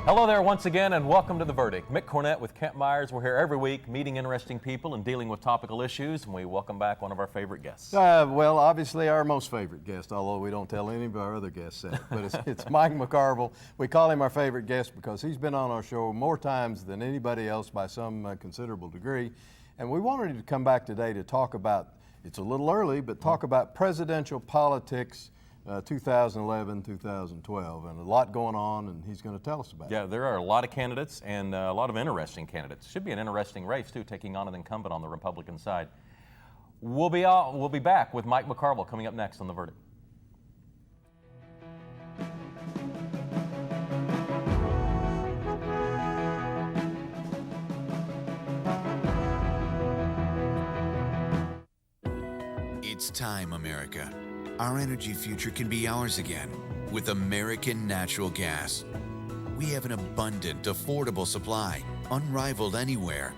Hello there once again, and welcome to The Verdict. Mick Cornett with Kent Myers. We're here every week meeting interesting people and dealing with topical issues, and we welcome back one of our favorite guests. Well, obviously our most favorite guest, although we don't tell any of our other guests that, but it's Mike McCarville. We call him our favorite guest because he's been on our show more times than anybody else by some considerable degree, and we wanted him to come back today to talk about, it's a little early, but talk about presidential politics 2011, 2012, and a lot going on, and he's going to tell us about it. Yeah, there are a lot of candidates and a lot of interesting candidates. Should be an interesting race, too, taking on an incumbent on the Republican side. We'll be back with Mike McCarville coming up next on The Verdict. It's time, America. Our energy future can be ours again with American natural gas. We have an abundant, affordable supply, unrivaled anywhere.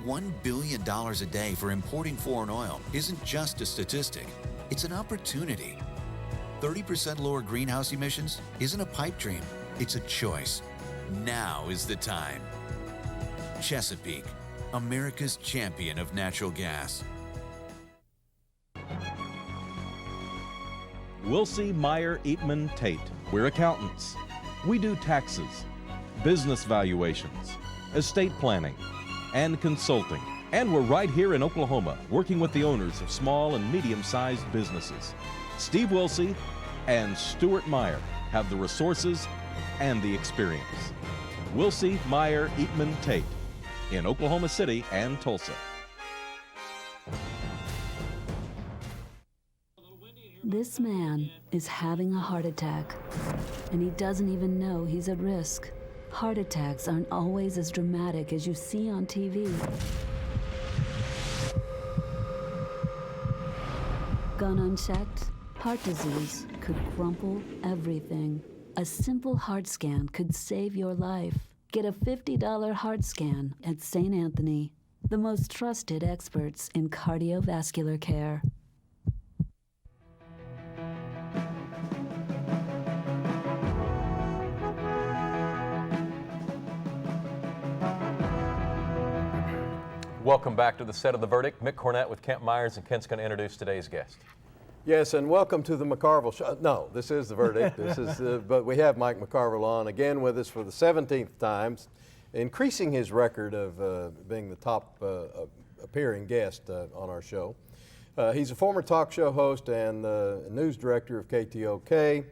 $1 billion a day for importing foreign oil isn't just a statistic, it's an opportunity. 30% lower greenhouse emissions isn't a pipe dream, it's a choice. Now is the time. Chesapeake, America's champion of natural gas. Wilsey, Meyer, Eatman, Tate. We're accountants. We do taxes, business valuations, estate planning, and consulting. And we're right here in Oklahoma, working with the owners of small and medium-sized businesses. Steve Wilsey and Stuart Meyer have the resources and the experience. Wilsey, Meyer, Eatman, Tate in Oklahoma City and Tulsa. This man is having a heart attack, and he doesn't even know he's at risk. Heart attacks aren't always as dramatic as you see on TV. Gone unchecked, heart disease could crumple everything. A simple heart scan could save your life. Get a $50 heart scan at St. Anthony, the most trusted experts in cardiovascular care. Welcome back to the set of The Verdict. Mick Cornett with Kent Myers, and Kent's going to introduce today's guest. Yes, and welcome to the McCarville Show. No, this is The Verdict. But we have Mike McCarville on again with us for the 17th time, increasing his record of being the top appearing guest on our show. He's a former talk show host and news director of KTOK,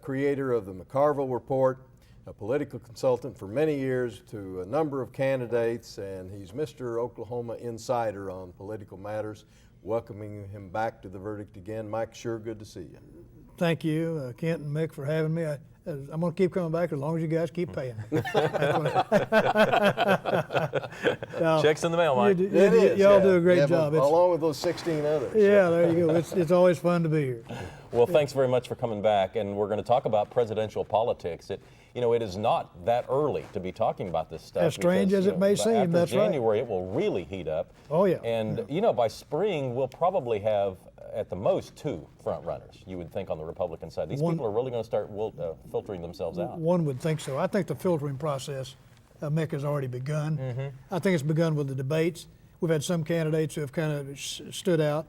creator of the McCarville Report, a political consultant for many years to a number of candidates, and he's Mr. Oklahoma Insider on political matters. Welcoming him back to The Verdict again. Mike, sure good to see you. Thank you, Kent and Mick, for having me. I'm going to keep coming back as long as you guys keep paying me. Checks in the mail, Mike. Y'all do a great job. Along with those 16 others. Yeah, there you go. It's always fun to be here. Well, thanks very much for coming back, and we're going to talk about presidential politics. It is not that early to be talking about this stuff. As strange as it may seem, that's right. After January, it will really heat up. Oh, yeah. And, by spring, we'll probably have, at the most, 2 front runners, you would think, on the Republican side. These people are really going to start filtering themselves out. One would think so. I think the filtering process, Mick, has already begun. Mm-hmm. I think it's begun with the debates. We've had some candidates who have kind of stood out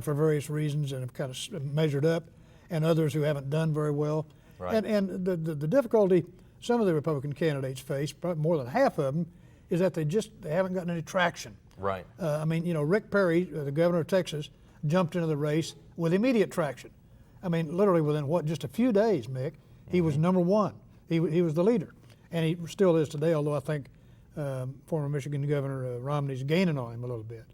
for various reasons and have kind of measured up, and others who haven't done very well. Right. And the difficulty some of the Republican candidates face, probably more than half of them, is that they haven't gotten any traction. Right. Rick Perry, the governor of Texas, jumped into the race with immediate traction. Literally within just a few days, Mick, he was number one. He was the leader, and he still is today. Although I think former Michigan Governor Romney's gaining on him a little bit,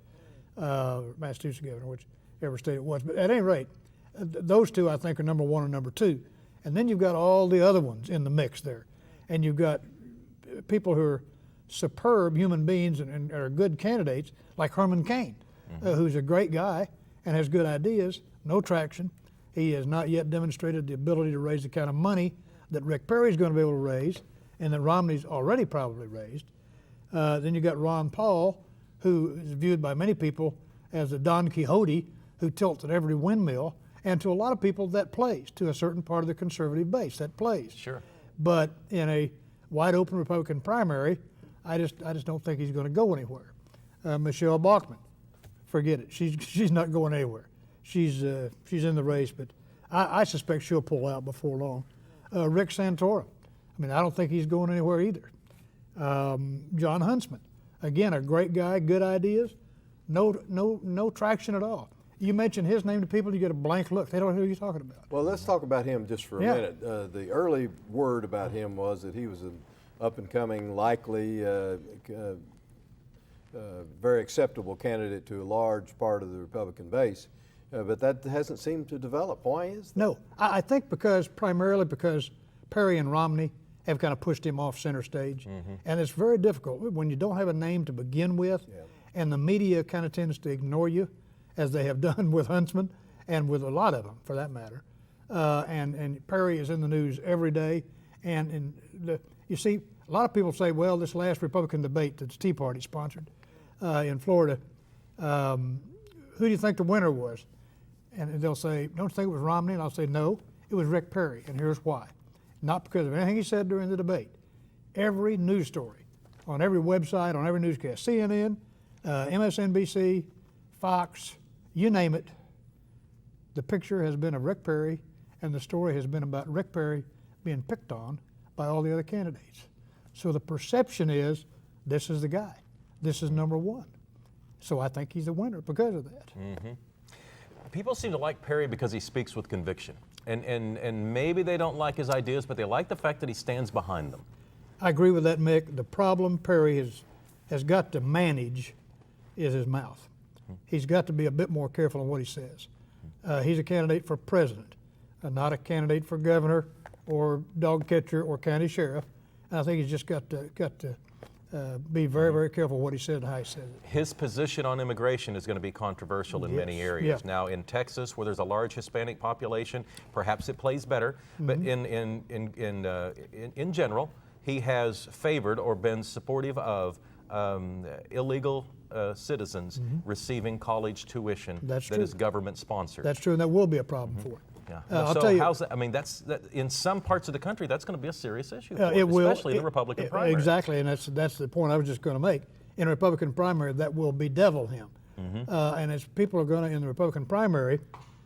Massachusetts governor, whichever state it was. But at any rate, those two I think are number one and number two. And then you've got all the other ones in the mix there. And you've got people who are superb human beings and are good candidates, like Herman Cain, who's a great guy and has good ideas, no traction. He has not yet demonstrated the ability to raise the kind of money that Rick Perry's going to be able to raise and that Romney's already probably raised. Then you've got Ron Paul, who is viewed by many people as a Don Quixote who tilts at every windmill. And to a lot of people, that plays. To a certain part of the conservative base, that plays. Sure. But in a wide open Republican primary. I just don't think he's going to go anywhere. Michelle Bachmann, forget it. She's not going anywhere. She's in the race, but I suspect she'll pull out before long. Rick Santorum, I mean, I don't think he's going anywhere either. John Huntsman, again, a great guy, good ideas, no traction at all. You mention his name to people, you get a blank look. They don't know who you're talking about. Well, let's talk about him just for a Yeah. minute. The early word about him was that he was an up-and-coming, likely, very acceptable candidate to a large part of the Republican base, but that hasn't seemed to develop. Why is that? No, I think primarily because Perry and Romney have kind of pushed him off center stage, and it's very difficult when you don't have a name to begin with, and the media kind of tends to ignore you, as they have done with Huntsman and with a lot of them, for that matter. And Perry is in the news every day, and you see, a lot of people say, well, this last Republican debate that the Tea Party sponsored in Florida, who do you think the winner was? And they'll say, don't you think it was Romney? And I'll say, no, it was Rick Perry, and here's why. Not because of anything he said during the debate. Every news story, on every website, on every newscast, CNN, MSNBC, Fox, you name it, the picture has been of Rick Perry, and the story has been about Rick Perry being picked on by all the other candidates. So the perception is, this is the guy. This is number one. So I think he's the winner because of that. People seem to like Perry because he speaks with conviction. And maybe they don't like his ideas, but they like the fact that he stands behind them. I agree with that, Mick. The problem Perry has got to manage is his mouth. He's got to be a bit more careful on what he says. He's a candidate for president, not a candidate for governor or dog catcher or county sheriff. And I think he's just got to be very, very careful what he said and how he says it. His position on immigration is going to be controversial in many areas. Yeah. Now, in Texas, where there's a large Hispanic population, perhaps it plays better. But in general, he has favored or been supportive of illegal citizens receiving college tuition that is government sponsored. That's true, and that will be a problem for it. Yeah. I'll So tell you, how's that? I mean, that in some parts of the country, that's going to be a serious issue, for it will, especially in the Republican primary. Exactly, and that's the point I was just going to make. In a Republican primary, that will bedevil him. And as people are going to, in the Republican primary,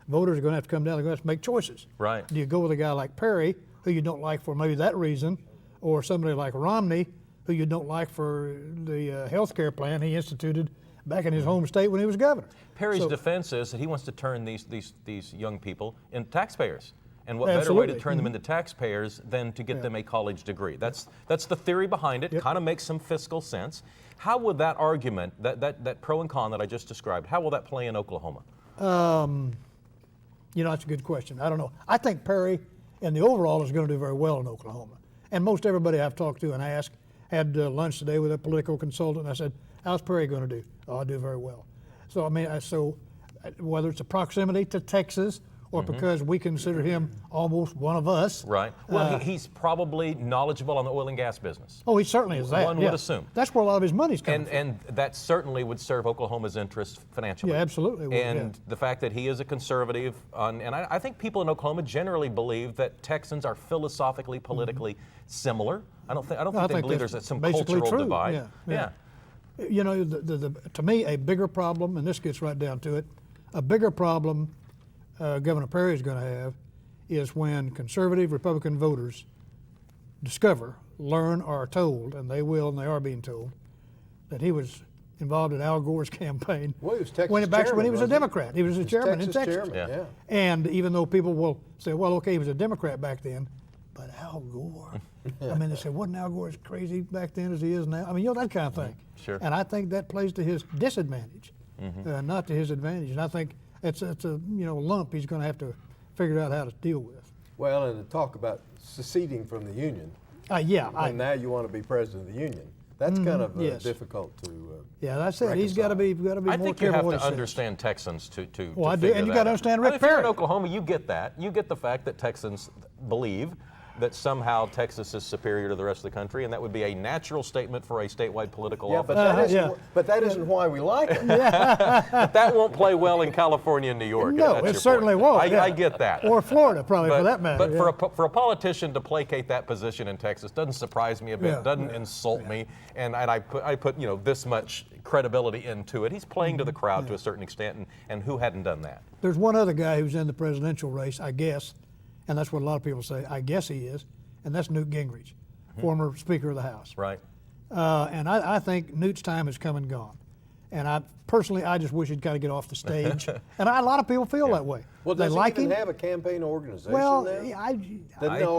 voters are going to have to come down, they're going to have to make choices. Right. Do you go with a guy like Perry, who you don't like for maybe that reason, or somebody like Romney, who you don't like for the health care plan he instituted back in his home state when he was governor? Perry's defense is that he wants to turn these young people into taxpayers. And what better way to turn them into taxpayers than to get them a college degree? That's the theory behind it. Kind of makes some fiscal sense. How would that argument, that pro and con that I just described, how will that play in Oklahoma? That's a good question. I don't know. I think Perry, in the overall, is going to do very well in Oklahoma. And most everybody I've talked to and asked, had lunch today with a political consultant, and I said, how's Perry going to do? Oh, I'll do very well. So, I mean, whether it's a proximity to Texas or because we consider him almost one of us. Right. Well, he's probably knowledgeable on the oil and gas business. Oh, he certainly is that. One would assume. That's where a lot of his money's coming from. And that certainly would serve Oklahoma's interests financially. Yeah, absolutely would, And the fact that he is a conservative, and I think people in Oklahoma generally believe that Texans are philosophically, politically similar. I don't think they believe there's some cultural divide. Yeah. You know, to me, a bigger problem, and this gets right down to it, a bigger problem Governor Perry is going to have is when conservative Republican voters learn, or are told, and they will, and they are being told, that he was involved in Al Gore's campaign. Well, he was Texas when he was a chairman, Democrat. He was a chairman in Texas. Chairman, yeah. And even though people will say, well, okay, he was a Democrat back then, but Al Gore. I mean, they say, wasn't Al Gore as crazy back then as he is now? I mean, that kind of thing. Sure. And I think that plays to his disadvantage, not to his advantage. And I think it's a lump he's going to have to figure out how to deal with. Well, and to talk about seceding from the Union. And now you want to be president of the Union. That's kind of difficult to. That's it. He's got to be more careful. I think you have to understand Texans to well, I do, and you got to understand Rick if you're Perry. in Oklahoma, you get that. You get the fact that Texans believe that somehow Texas is superior to the rest of the country, and that would be a natural statement for a statewide political office. But that isn't why we like it. But that won't play well in California and New York. No, That's it your certainly point. won't. I get that. Or Florida, probably, for that matter. But for a politician to placate that position in Texas doesn't surprise me a bit, doesn't insult me, and I put this much credibility into it. He's playing to the crowd to a certain extent, and who hadn't done that? There's one other guy who's in the presidential race, I guess, and that's what a lot of people say, I guess he is, and that's Newt Gingrich, former Speaker of the House. Right. And I think Newt's time has come and gone. And I just wish he'd kind of get off the stage. And a lot of people feel that way. Well, they does like he even him. have a campaign organization Well, now? I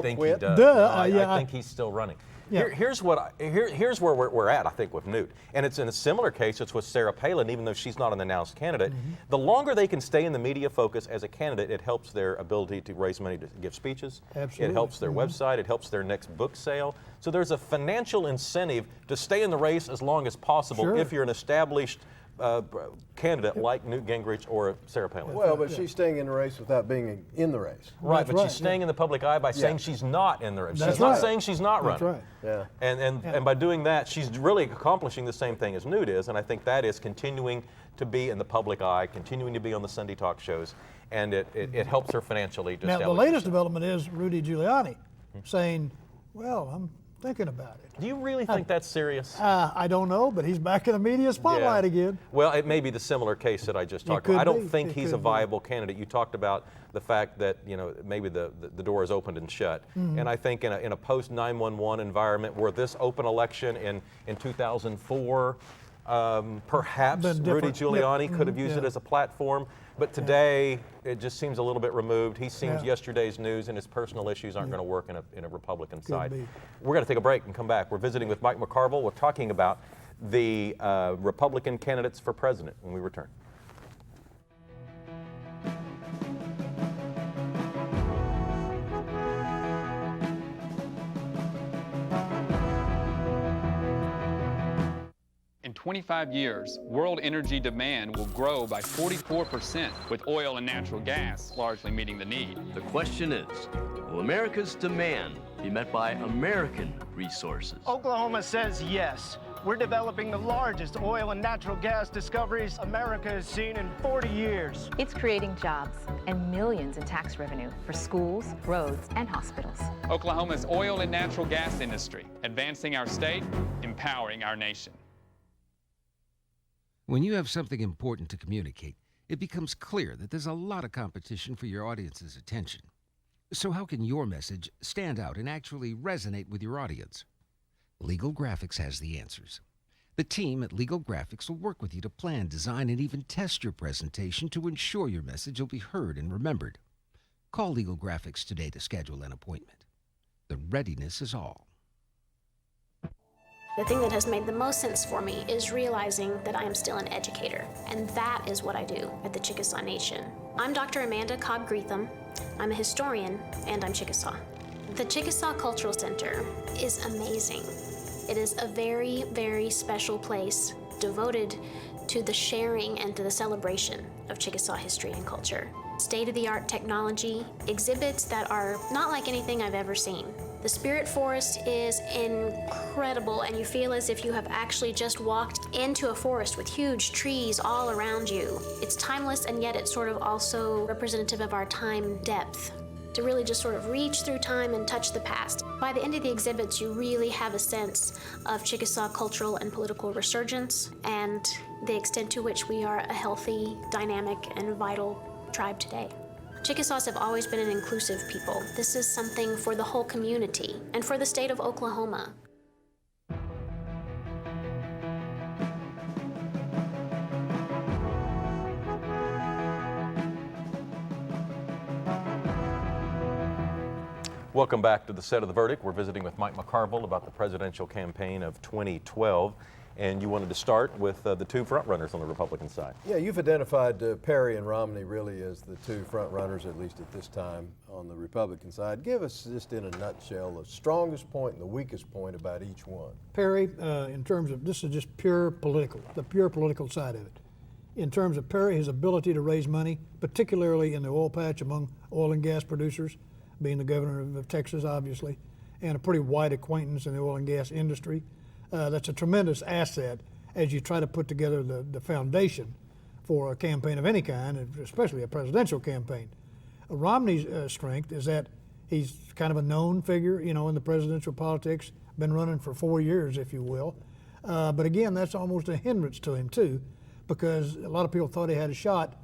think he does. I think he's still running. Yeah. Here's where we're at, I think, with Newt. And it's in a similar case, it's with Sarah Palin, even though she's not an announced candidate. The longer they can stay in the media focus as a candidate, it helps their ability to raise money to give speeches. Absolutely. It helps their website. It helps their next book sale. So there's a financial incentive to stay in the race as long as possible if you're an established candidate like Newt Gingrich or Sarah Palin. Well, but she's staying in the race without being in the race. Right, That's but she's staying in the public eye by saying she's not in the race. That's She's not right. saying she's not running. That's right. Yeah. And by doing that, she's really accomplishing the same thing as Newt is, and I think that is continuing to be in the public eye, continuing to be on the Sunday talk shows, and it helps her financially to Now, the establish latest herself. development is Rudy Giuliani saying, well, I'm thinking about it. Do you really think that's serious? I don't know, but he's back in the media spotlight again. Well, it may be the similar case that I just talked could about. I don't be. think It he's could a be. viable candidate. You talked about the fact that maybe the door is opened and shut. Mm-hmm. And I think in a post 9/11 environment where this open election in 2004, perhaps Been Rudy different. Giuliani could have used it as a platform. But today, it just seems a little bit removed. He seems yesterday's news, and his personal issues aren't going to work in a Republican side. be. We're going to take a break and come back. We're visiting with Mike McCarville. We're talking about the Republican candidates for president when we return. In 25 years, world energy demand will grow by 44%, with oil and natural gas largely meeting the need. The question is, will America's demand be met by American resources? Oklahoma says yes. We're developing the largest oil and natural gas discoveries America has seen in 40 years. It's creating jobs and millions in tax revenue for schools, roads, and hospitals. Oklahoma's oil and natural gas industry, advancing our state, empowering our nation. When you have something important to communicate, it becomes clear that there's a lot of competition for your audience's attention. So how can your message stand out and actually resonate with your audience? Legal Graphics has the answers. The team at Legal Graphics will work with you to plan, design, and even test your presentation to ensure your message will be heard and remembered. Call Legal Graphics today to schedule an appointment. The readiness is all. The thing that has made the most sense for me is realizing that I am still an educator, and that is what I do at the Chickasaw Nation. I'm Dr. Amanda Cobb-Greetham. I'm a historian, and I'm Chickasaw. The Chickasaw Cultural Center is amazing. It is a very, very special place devoted to the sharing and to the celebration of Chickasaw history and culture. State-of-the-art technology, exhibits that are not like anything I've ever seen. The Spirit Forest is incredible, and you feel as if you have actually just walked into a forest with huge trees all around you. It's timeless, and yet it's sort of also representative of our time depth, to really just sort of reach through time and touch the past. By the end of the exhibits, you really have a sense of Chickasaw cultural and political resurgence and the extent to which we are a healthy, dynamic, and vital tribe today. Chickasaws have always been an inclusive people. This is something for the whole community and for the state of Oklahoma. Welcome back to the set of The Verdict. We're visiting with Mike McCarville about the presidential campaign of 2012. And you wanted to start with the two frontrunners on the Republican side. Yeah, you've identified Perry and Romney really as the two frontrunners, at least at this time, on the Republican side. Give us just in a nutshell the strongest point and the weakest point about each one. Perry, in terms of, this is just pure political, the pure political side of it. In terms of Perry, his ability to raise money, particularly in the oil patch among oil and gas producers, being the governor of Texas, obviously, and a pretty wide acquaintance in the oil and gas industry. That's a tremendous asset as you try to put together the foundation for a campaign of any kind, and especially a presidential campaign. Romney's strength is that he's kind of a known figure, you know, in the presidential politics, been running for 4 years, if you will. But again, that's almost a hindrance to him too, because a lot of people thought he had a shot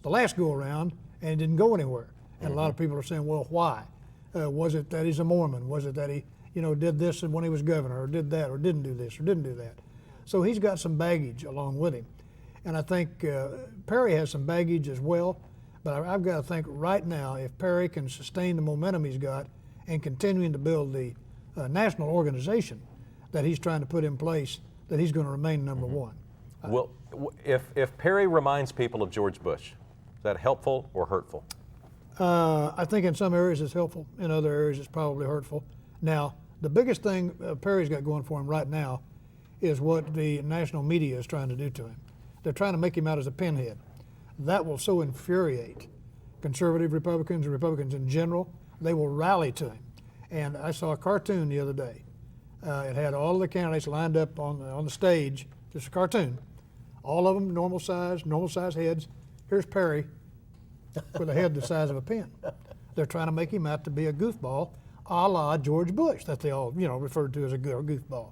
the last go around and it didn't go anywhere. And a lot of people are saying, well, why? Was it that he's a Mormon? Was it that he, you know, did this when he was governor, or did that, or didn't do this, or didn't do that? So he's got some baggage along with him. And I think Perry has some baggage as well, but I've got to think right now, if Perry can sustain the momentum he's got and continuing to build the national organization that he's trying to put in place, that he's going to remain number one. Well, if Perry reminds people of George Bush, is that helpful or hurtful? I think in some areas it's helpful, in other areas it's probably hurtful. Now, the biggest thing Perry's got going for him right now is what the national media is trying to do to him. They're trying to make him out as a pinhead. That will so infuriate conservative Republicans and Republicans in general. They will rally to him. And I saw a cartoon the other day. It had all of the candidates lined up on the stage, just a cartoon. All of them normal size heads. Here's Perry with a head the size of a pin. They're trying to make him out to be a goofball, a la George Bush, that they all, you know, referred to as a goofball.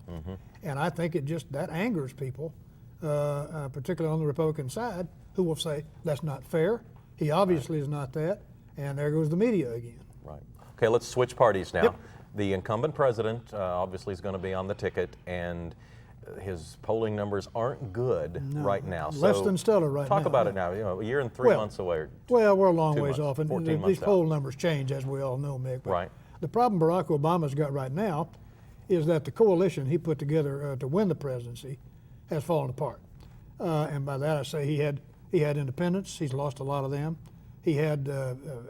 And I think that angers people, particularly on the Republican side, who will say, that's not fair. He obviously is not that. And there goes the media again. Right. Okay, let's switch parties now. Yep. The incumbent president obviously is going to be on the ticket, and his polling numbers aren't good right now. Less than stellar right now. Talk about it now. You know, a year and 3 months away. Well, we're a long ways months, off, and 14 months these out. poll numbers change, as we all know, Mick. But Right. the problem Barack Obama's got right now is that the coalition he put together to win the presidency has fallen apart. And by that I say he had independents. He's lost a lot of them. He had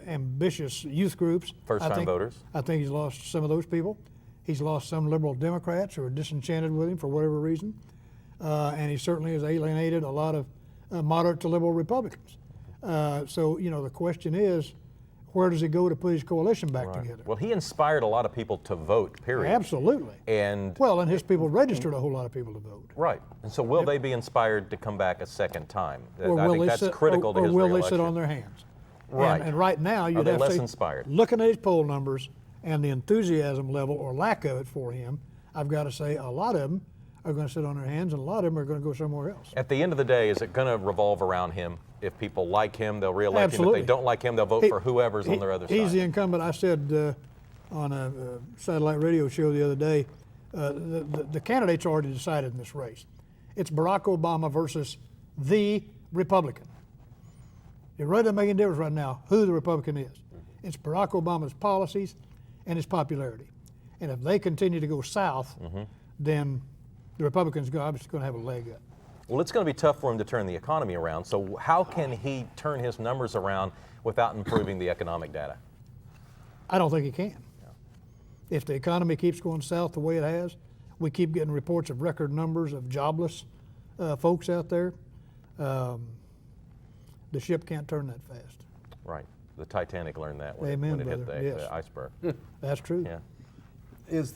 ambitious youth groups. First-time voters. I think he's lost some of those people. He's lost some liberal Democrats who are disenchanted with him for whatever reason. And he certainly has alienated a lot of moderate to liberal Republicans. So, you know, the question is, where does he go to put his coalition back together? Well, he inspired a lot of people to vote, period. Absolutely. And his people registered a whole lot of people to vote. right. And so will they be inspired to come back a second time? Or I think that's critical to his will reelection. they sit on their hands? Right. And right now, you'd Are they have to less say, inspired? looking at his poll numbers and the enthusiasm level or lack of it for him, I've got to say a lot of them are going to sit on their hands, and a lot of them are going to go somewhere else. At the end of the day, is it going to revolve around him? If people like him, they'll reelect Absolutely. him. If they don't like him, they'll vote for whoever's on their other side. He's the incumbent. I said on a satellite radio show the other day, the candidates are already decided in this race. It's Barack Obama versus the Republican. It really doesn't make any difference right now who the Republican is. It's Barack Obama's policies and his popularity. And if they continue to go south, then the Republicans are obviously going to have a leg up. Well, it's going to be tough for him to turn the economy around. So how can he turn his numbers around without improving the economic data? I don't think he can. If the economy keeps going south the way it has, we keep getting reports of record numbers of jobless folks out there. The ship can't turn that fast. Right. The Titanic learned that when, Amen, it hit brother. the Yes. iceberg. That's true. Yeah. Is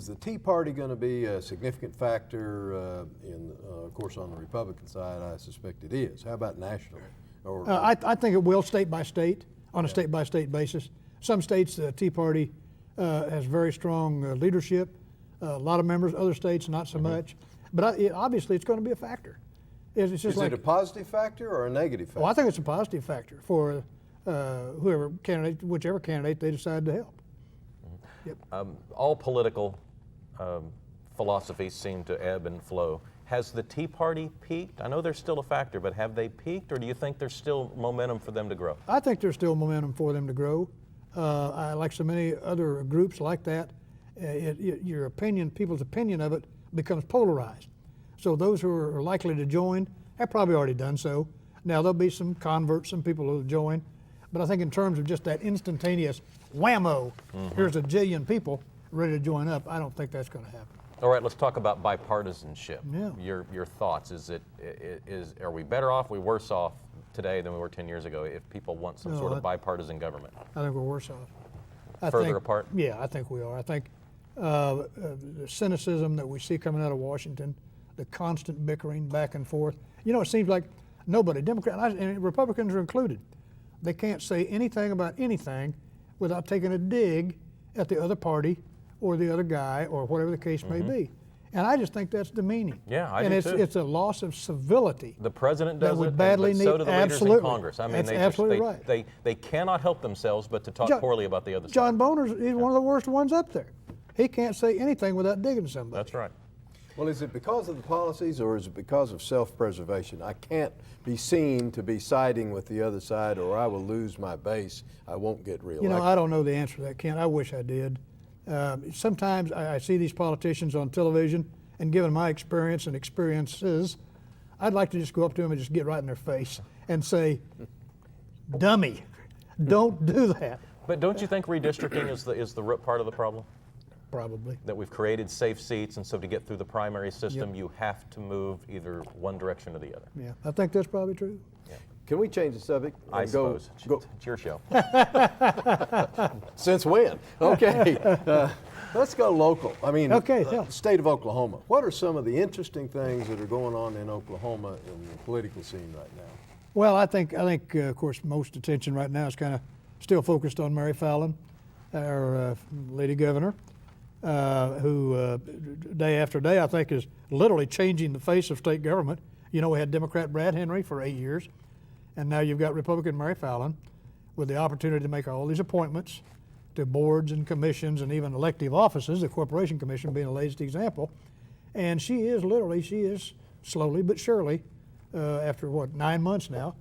the Tea Party going to be a significant factor of course, on the Republican side? I suspect it is. How about nationally? I think it will state by state, on a state-by-state basis. Some states, the Tea Party has very strong leadership, a lot of members, other states not so much. But obviously it's going to be a factor. It's just is it a positive factor or a negative factor? Well, I think it's a positive factor for whichever candidate they decide to help. Yep. All political philosophies seem to ebb and flow. Has the Tea Party peaked? I know they're still a factor, but have they peaked, or do you think there's still momentum for them to grow? I think there's still momentum for them to grow. Like so many other groups like that, people's opinion of it becomes polarized. So those who are likely to join have probably already done so. Now there'll be some converts, some people who'll join, but I think in terms of just that instantaneous whammo, here's a jillion people ready to join up, I don't think that's going to happen. All right, let's talk about bipartisanship. Yeah. Your thoughts? Are we better off? Are we worse off today than we were 10 years ago if people want some sort of bipartisan government? I think we're worse off. Further apart? Yeah, I think we are. I think the cynicism that we see coming out of Washington, the constant bickering back and forth. You know, it seems like nobody, Democrats and Republicans are included, they can't say anything about anything without taking a dig at the other party or the other guy or whatever the case may be. And I just think that's demeaning. Yeah, I and do it's, too. it's a loss of civility. The president does it, badly but so do the leaders in Congress. I mean, That's absolutely right. They cannot help themselves but to talk poorly about the other side. John Boner's he's one of the worst ones up there. He can't say anything without digging somebody. That's right. Well, is it because of the policies or is it because of self-preservation? I can't be seen to be siding with the other side or I will lose my base. I won't get reelected. You know, I don't know the answer to that, Ken. I wish I did. Sometimes I see these politicians on television, and given my experience and experiences, I'd like to just go up to them and just get right in their face and say, dummy, don't do that. But don't you think redistricting is the root part of the problem? Probably. That we've created safe seats, and so to get through the primary system, you have to move either one direction or the other. Yeah, I think that's probably true. Yeah. Can we change the subject? I suppose. It's your show. Since when? Okay. Let's go local. I mean, state of Oklahoma. What are some of the interesting things that are going on in Oklahoma in the political scene right now? Well, I think of course, most attention right now is kind of still focused on Mary Fallin, our lady governor, who day after day I think is literally changing the face of state government. You know, we had Democrat Brad Henry for 8 years, and now you've got Republican Mary Fallin with the opportunity to make all these appointments to boards and commissions and even elective offices, the Corporation Commission being the latest example. And she is slowly but surely, after 9 months now,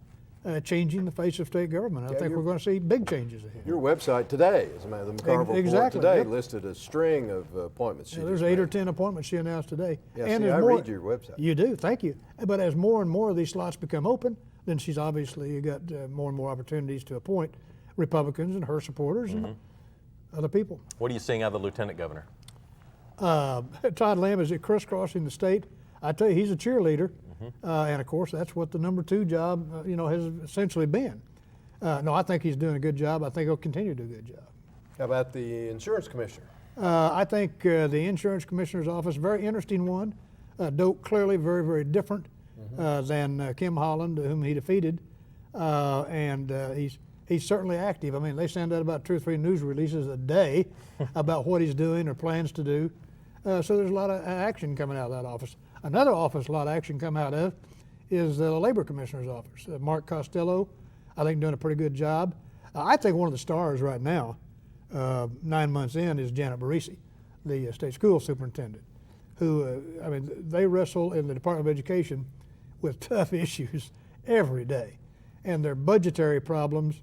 changing the face of state government. I think we're going to see big changes ahead. Your website today, as a matter of the McCarville report today, listed a string of appointments. There's 8 or 10 appointments she announced today. Yeah, and I read your website. You do, thank you. But as more and more of these slots become open, then she's obviously got more and more opportunities to appoint Republicans and her supporters and other people. What are you seeing out of the lieutenant governor? Todd Lamb is crisscrossing the state. I tell you, he's a cheerleader, and of course that's what the number 2 job, has essentially been. No, I think he's doing a good job. I think he'll continue to do a good job. How about the insurance commissioner? I think the insurance commissioner's office, very interesting one. Clearly very, very different than Kim Holland, whom he defeated, and he's certainly active. I mean, they send out about 2 or 3 news releases a day about what he's doing or plans to do. So there's a lot of action coming out of that office. Another office a lot of action come out of is the Labor Commissioner's office. Mark Costello, I think, doing a pretty good job. I think one of the stars right now, 9 months in, is Janet Barisi, the state school superintendent, who, they wrestle in the Department of Education with tough issues every day. And their budgetary problems,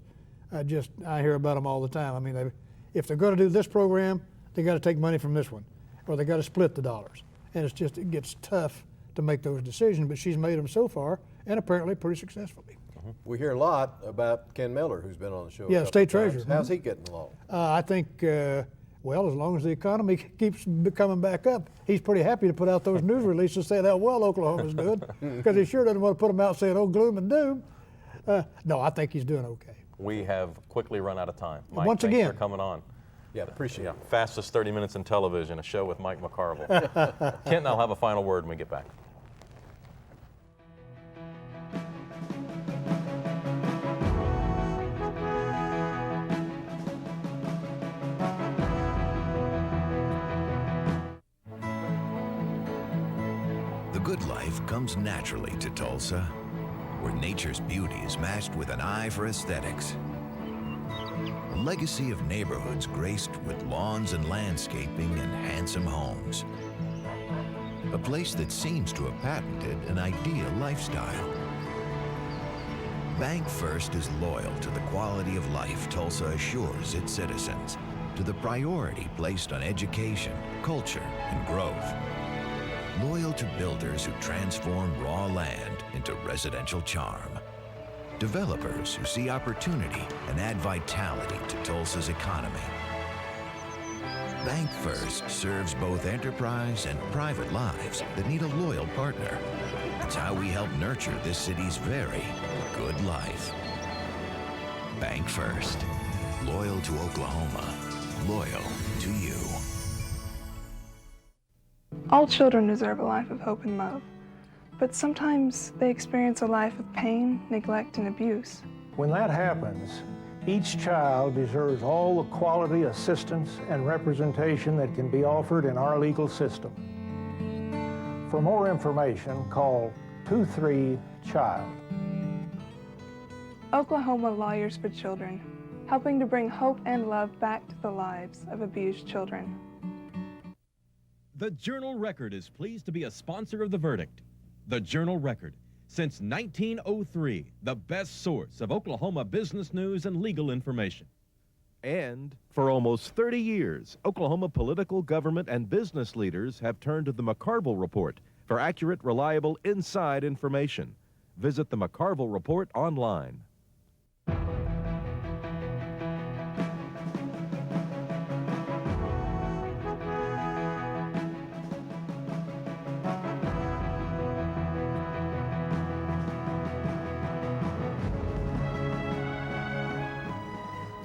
I hear about them all the time. I mean, if they're going to do this program, they got to take money from this one, or they got to split the dollars. And it gets tough to make those decisions, but she's made them so far, and apparently pretty successfully. We hear a lot about Ken Miller, who's been on the show. Yeah, state treasurer. How's he getting along? I think, as long as the economy keeps coming back up, he's pretty happy to put out those news releases saying how well Oklahoma's doing, because he sure doesn't want to put them out saying, oh, gloom and doom. No, I think he's doing okay. We have quickly run out of time. Mike, Once again, thanks for coming on. Yeah, appreciate it. Fastest 30 minutes in television, a show with Mike McCarville. Kent and I'll have a final word when we get back. The good life comes naturally to Tulsa, where nature's beauty is matched with an eye for aesthetics. A legacy of neighborhoods graced with lawns and landscaping and handsome homes. A place that seems to have patented an ideal lifestyle. Bank First is loyal to the quality of life Tulsa assures its citizens, to the priority placed on education, culture, and growth. Loyal to builders who transform raw land into residential charm. Developers who see opportunity and add vitality to Tulsa's economy. Bank First serves both enterprise and private lives that need a loyal partner. It's how we help nurture this city's very good life. Bank First. Loyal to Oklahoma. Loyal to you. All children deserve a life of hope and love, but sometimes they experience a life of pain, neglect, and abuse. When that happens, each child deserves all the quality assistance and representation that can be offered in our legal system. For more information, call 23-CHILD. Oklahoma Lawyers for Children, helping to bring hope and love back to the lives of abused children. The Journal-Record is pleased to be a sponsor of The Verdict. The Journal-Record, since 1903, the best source of Oklahoma business news and legal information. And for almost 30 years, Oklahoma political, government, and business leaders have turned to the McCarville Report for accurate, reliable, inside information. Visit the McCarville Report online.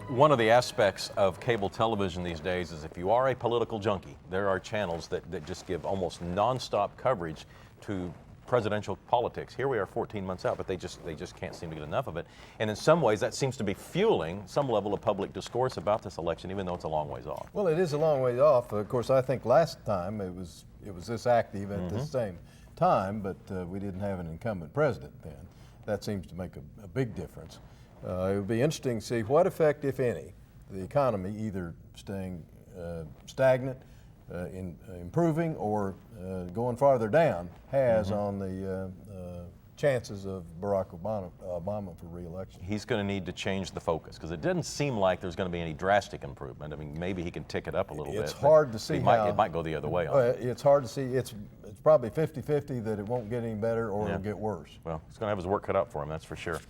One of the aspects of cable television these days is if you are a political junkie, there are channels that just give almost nonstop coverage to presidential politics. Here we are 14 months out, but they just can't seem to get enough of it. And in some ways, that seems to be fueling some level of public discourse about this election, even though it's a long ways off. Well, it is a long way off. Of course, I think last time it was this active at the same time, but we didn't have an incumbent president then. That seems to make a big difference. It would be interesting to see what effect, if any, the economy either staying stagnant, improving, or going farther down has on the chances of Barack Obama for re-election. He's going to need to change the focus because it doesn't seem like there's going to be any drastic improvement. I mean, maybe he can tick it up a little bit. It's hard to see how it might go the other way. It's hard to see. It's probably 50-50 that it won't get any better or it'll get worse. Well, he's going to have his work cut out for him, that's for sure.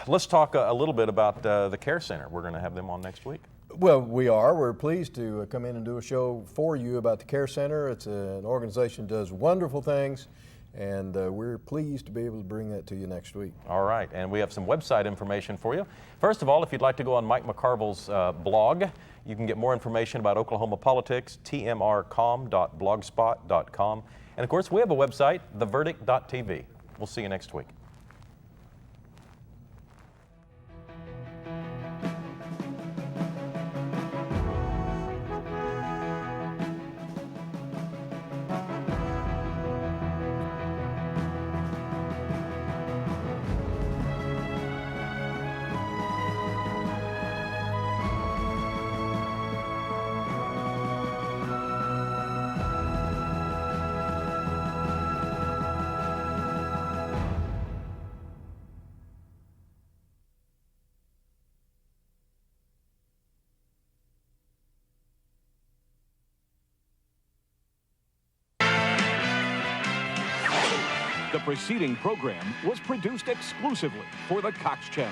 Let's talk a little bit about the Care Center. We're going to have them on next week. Well, we are. We're pleased to come in and do a show for you about the Care Center. It's an organization that does wonderful things, and we're pleased to be able to bring that to you next week. All right, and we have some website information for you. First of all, if you'd like to go on Mike McCarville's blog, you can get more information about Oklahoma politics, tmrcom.blogspot.com. And of course, we have a website, theverdict.tv. We'll see you next week. The preceding program was produced exclusively for the Cox Channel.